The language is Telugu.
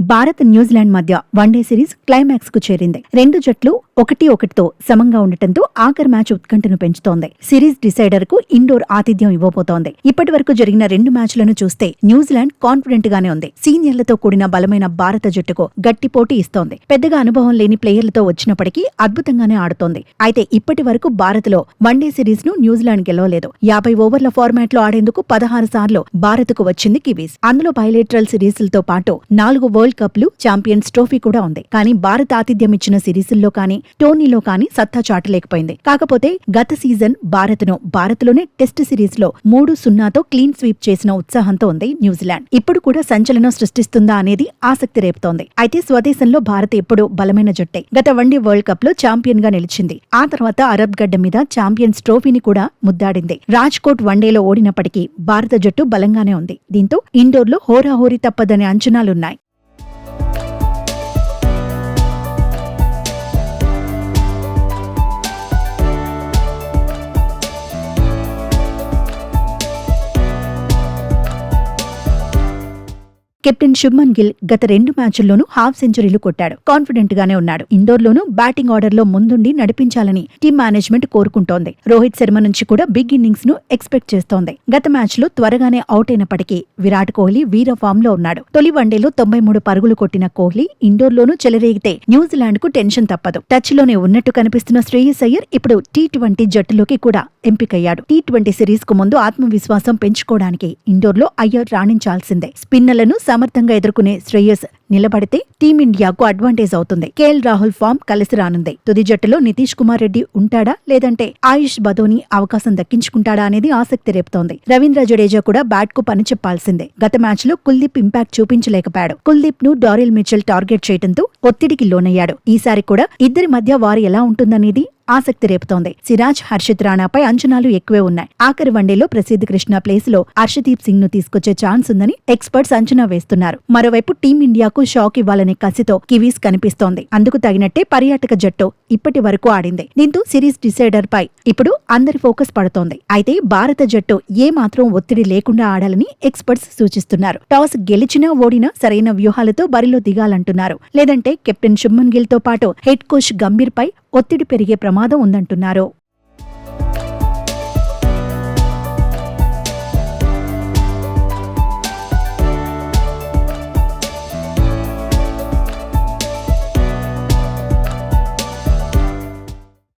భారత్ న్యూజిలాండ్ మధ్య వన్డే సిరీస్ క్లైమాక్స్ కు చేరింది. రెండు జట్లు 1-1తో సమంగా ఉండటంతో ఆఖరి మ్యాచ్ ఉత్కంఠను పెంచుతోంది. సిరీస్ డిసైడర్ కు ఇండోర్ ఆతిథ్యం ఇవ్వబోతోంది. ఇప్పటి వరకు జరిగిన రెండు మ్యాచ్లను చూస్తే న్యూజిలాండ్ కాన్ఫిడెంట్ గానే ఉంది. సీనియర్లతో కూడిన బలమైన భారత జట్టుకు గట్టి పోటీ ఇస్తోంది. పెద్దగా అనుభవం లేని ప్లేయర్లతో వచ్చినప్పటికీ అద్భుతంగానే ఆడుతోంది. అయితే ఇప్పటి వరకు భారత్ లో వన్డే సిరీస్ ను న్యూజిలాండ్ గెలవలేదు. 50 ఓవర్ల ఫార్మాట్ లో ఆడేందుకు 16 సార్లు భారత్ కు వచ్చింది కివీస్. అందులో బయలేటరల్ సిరీస్లతో పాటు 4 వరల్డ్ కప్ లు, ఛాంపియన్స్ ట్రోఫీ కూడా ఉంది. కానీ భారత్ ఆతిథ్యం ఇచ్చిన సిరీసుల్లో కానీ టోర్నీలో కానీ సత్తా చాటలేకపోయింది. కాకపోతే గత సీజన్ భారత్లోనే టెస్ట్ సిరీస్ లో 3-0తో క్లీన్ స్వీప్ చేసిన ఉత్సాహంతో ఉంది న్యూజిలాండ్. ఇప్పుడు కూడా సంచలనం సృష్టిస్తుందా అనేది ఆసక్తి రేపుతోంది. అయితే స్వదేశంలో భారత్ ఎప్పుడూ బలమైన జట్టే. గత వన్డే వరల్డ్ కప్ లో ఛాంపియన్ గా నిలిచింది. ఆ తర్వాత అరబ్ గడ్డ మీద ఛాంపియన్స్ ట్రోఫీని కూడా ముద్దాడింది. రాజ్కోట్ వన్డేలో ఓడినప్పటికీ భారత జట్టు బలంగానే ఉంది. దీంతో ఇండోర్లో హోరాహోరీ తప్పదనే అంచనాలున్నాయి. కెప్టెన్ శుభ్మన్ గిల్ గత 2 మ్యాచ్ల్లోనూ హాఫ్ సెంచరీలు కొట్టాడు. కాన్ఫిడెంట్ గానే ఉన్నాడు. ఇండోర్లోనూ బ్యాటింగ్ ఆర్డర్ లో ముందుండి నడిపించాలని టీం మేనేజ్మెంట్ కోరుకుంటోంది. రోహిత్ శర్మ నుంచి కూడా బిగ్ ఇన్నింగ్స్ ను ఎక్స్పెక్ట్ చేస్తోంది. గత మ్యాచ్ లో త్వరగానే అవుట్ అయినప్పటికీ విరాట్ కోహ్లీ వీర ఫామ్ లో ఉన్నాడు. తొలి వన్డేలో 93 పరుగులు కొట్టిన కోహ్లీ ఇండోర్లోనూ చెలరేగితే న్యూజిలాండ్ కు టెన్షన్ తప్పదు. టచ్ లోనే ఉన్నట్టు కనిపిస్తున్న శ్రేయస్ అయ్యర్ ఇప్పుడు T20 జట్టులోకి కూడా ఎంపికయ్యాడు. T20 సిరీస్ కు ముందు ఆత్మవిశ్వాసం పెంచుకోవడానికి ఇండోర్లో అయ్యర్ రాణించాల్సిందే. స్పిన్నర్లను సమర్థంగా ఎదుర్కొనే శ్రేయస్ నిలబడితే టీమిండియాకు అడ్వాంటేజ్ అవుతుంది. కేఎల్ రాహుల్ ఫామ్ కలిసి రానుంది. తుది జట్టులో నితీష్ కుమార్ రెడ్డి ఉంటాడా లేదంటే ఆయుష్ బదోని అవకాశం దక్కించుకుంటాడా అనేది ఆసక్తి రేపుతోంది. రవీంద్ర జడేజా కూడా బ్యాట్ కు పని చెప్పాల్సిందే. గత మ్యాచ్ లో కుల్దీప్ ఇంపాక్ట్ చూపించలేకపోయాడు. కుల్దీప్ ను డారిల్ మిచెల్ టార్గెట్ చేయడంతో ఒత్తిడికి లోనయ్యాడు. ఈసారి కూడా ఇద్దరి మధ్య వారు ఎలా ఉంటుందనేది ఆసక్తి రేపుతోంది. సిరాజ్, హర్షిత్ రాణాపై అంచనాలు ఎక్కువే ఉన్నాయి. ఆఖరి వన్డేలో ప్రసిద్ధ్ కృష్ణ ప్లేస్ లో హర్షదీప్ సింగ్ ను తీసుకొచ్చే ఛాన్స్ ఉందని ఎక్స్పర్ట్స్ అంచనా వేస్తున్నారు. మరోవైపు టీమిండియాకు షాక్ ఇవ్వాలనే కసితో కివీస్ కనిపిస్తోంది. అందుకు తగినట్టే పర్యాటక జట్టు ఇప్పటి వరకు ఆడింది. దీంతో సిరీస్ డిసైడర్ పై ఇప్పుడు అందరి ఫోకస్ పడుతోంది. అయితే భారత జట్టు ఏ మాత్రం ఒత్తిడి లేకుండా ఆడాలని ఎక్స్పర్ట్స్ సూచిస్తున్నారు. టాస్ గెలిచినా ఓడినా సరైన వ్యూహాలతో బరిలో దిగాలంటున్నారు. లేదంటే కెప్టెన్ శుభ్మన్ గిల్ తో పాటు హెడ్ కోచ్ గంభీర్ పై ఒత్తిడి పెరిగే ప్రమాదం ఉందంటున్నారు.